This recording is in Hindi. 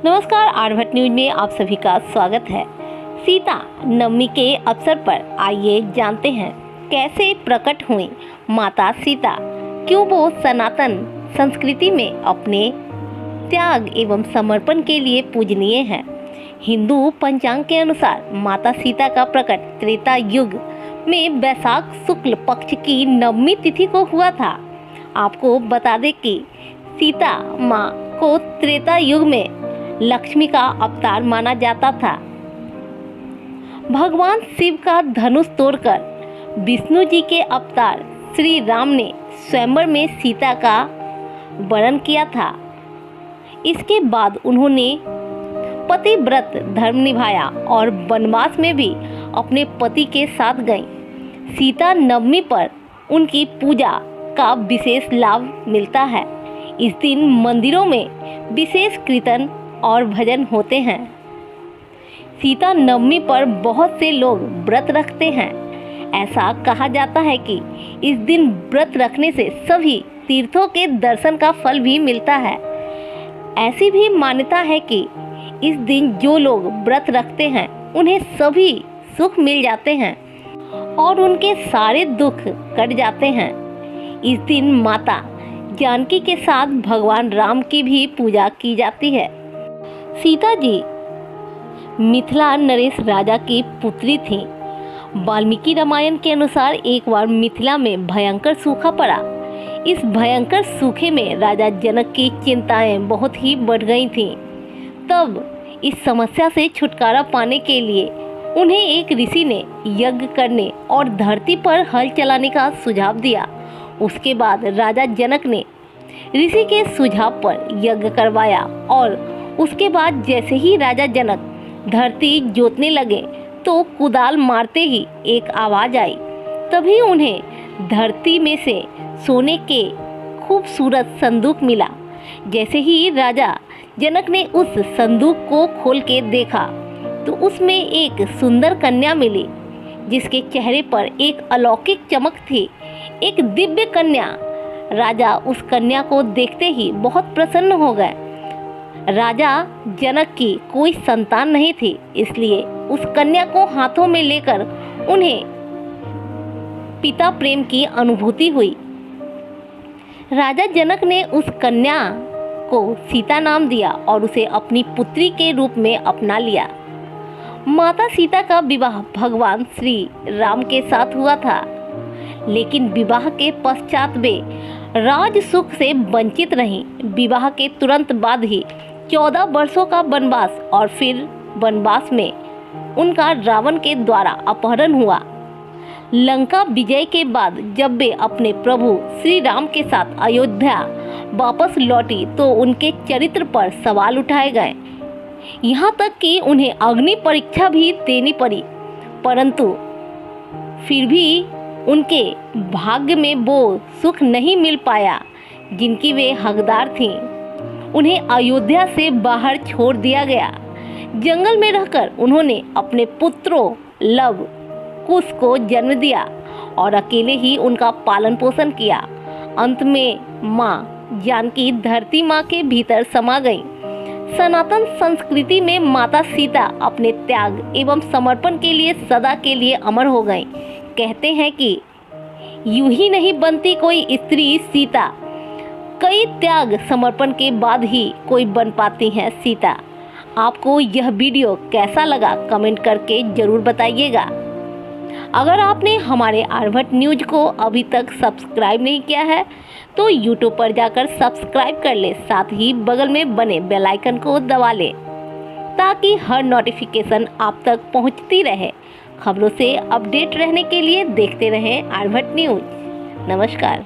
नमस्कार, आर्यभट्ट न्यूज में आप सभी का स्वागत है। सीता नवमी के अवसर पर आइए जानते हैं कैसे प्रकट हुई माता सीता, क्यों वो सनातन संस्कृति में अपने त्याग एवं समर्पण के लिए पूजनीय है। हिंदू पंचांग के अनुसार माता सीता का प्रकट त्रेता युग में वैशाख शुक्ल पक्ष की नवमी तिथि को हुआ था। आपको बता दें कि सीता माँ को त्रेता युग में लक्ष्मी का अवतार माना जाता था। भगवान शिव का धनुष तोड़कर विष्णु जी के अवतार श्री राम ने स्वयंवर में सीता का वरण किया था। इसके बाद उन्होंने पतिव्रत धर्म निभाया और वनवास में भी अपने पति के साथ गईं। सीता नवमी पर उनकी पूजा का विशेष लाभ मिलता है। इस दिन मंदिरों में विशेष कीर्तन और भजन होते हैं। सीता नवमी पर बहुत से लोग व्रत रखते हैं। ऐसा कहा जाता है कि इस दिन व्रत रखने से सभी तीर्थों के दर्शन का फल भी मिलता है। ऐसी भी मान्यता है कि इस दिन जो लोग व्रत रखते हैं उन्हें सभी सुख मिल जाते हैं और उनके सारे दुख कट जाते हैं। इस दिन माता जानकी के साथ भगवान राम की भी पूजा की जाती है। सीता जी मिथिला नरेश राजा की पुत्री थीं। वाल्मीकि रामायण के अनुसार एक बार मिथिला में भयंकर सूखा पड़ा। इस भयंकर सूखे में राजा जनक की चिंताएं बहुत ही बढ़ गई थीं। तब इस समस्या से छुटकारा पाने के लिए उन्हें एक ऋषि ने यज्ञ करने और धरती पर हल चलाने का सुझाव दिया। उसके बाद राजा जनक ने ऋषि के सुझाव पर यज्ञ करवाया और उसके बाद जैसे ही राजा जनक धरती जोतने लगे तो कुदाल मारते ही एक आवाज आई। तभी उन्हें धरती में से सोने के खूबसूरत संदूक मिला। जैसे ही राजा जनक ने उस संदूक को खोल के देखा तो उसमें एक सुंदर कन्या मिली, जिसके चेहरे पर एक अलौकिक चमक थी, एक दिव्य कन्या। राजा उस कन्या को देखते ही बहुत प्रसन्न हो गए। राजा जनक की कोई संतान नहीं थी, इसलिए उस कन्या को हाथों में लेकर उन्हें पिता प्रेम की अनुभूति हुई। राजा जनक ने उस कन्या को सीता नाम दिया और उसे अपनी पुत्री के रूप में अपना लिया। माता सीता का विवाह भगवान श्री राम के साथ हुआ था, लेकिन विवाह के पश्चात वे राज सुख से वंचित रहीं। विवाह के तुरंत बाद ही 14 वर्षों का वनवास और फिर वनवास में उनका रावण के द्वारा अपहरण हुआ। लंका विजय के बाद जब वे अपने प्रभु श्री राम के साथ अयोध्या वापस लौटी तो उनके चरित्र पर सवाल उठाए गए। यहाँ तक कि उन्हें अग्नि परीक्षा भी देनी पड़ी, परंतु फिर भी उनके भाग्य में वो सुख नहीं मिल पाया जिनकी वे हकदार थीं। उन्हें अयोध्या से बाहर छोड़ दिया गया। जंगल में रहकर उन्होंने अपने पुत्रों लव कुश को जन्म दिया और अकेले ही उनका पालन पोषण किया। अंत में माँ जानकी धरती माँ के भीतर समा गईं। सनातन संस्कृति में माता सीता अपने त्याग एवं समर्पण के लिए सदा के लिए अमर हो गईं। कहते हैं कि यूं ही नहीं बनती कोई स्त्री सीता, कई त्याग समर्पण के बाद ही कोई बन पाती हैं सीता। आपको यह वीडियो कैसा लगा कमेंट करके जरूर बताइएगा। अगर आपने हमारे आर्यभट्ट न्यूज को अभी तक सब्सक्राइब नहीं किया है तो यूट्यूब पर जाकर सब्सक्राइब कर ले, साथ ही बगल में बने बेल आइकन को दबा ले ताकि हर नोटिफिकेशन आप तक पहुंचती रहे। खबरों से अपडेट रहने के लिए देखते रहें आर्यभट्ट न्यूज। नमस्कार।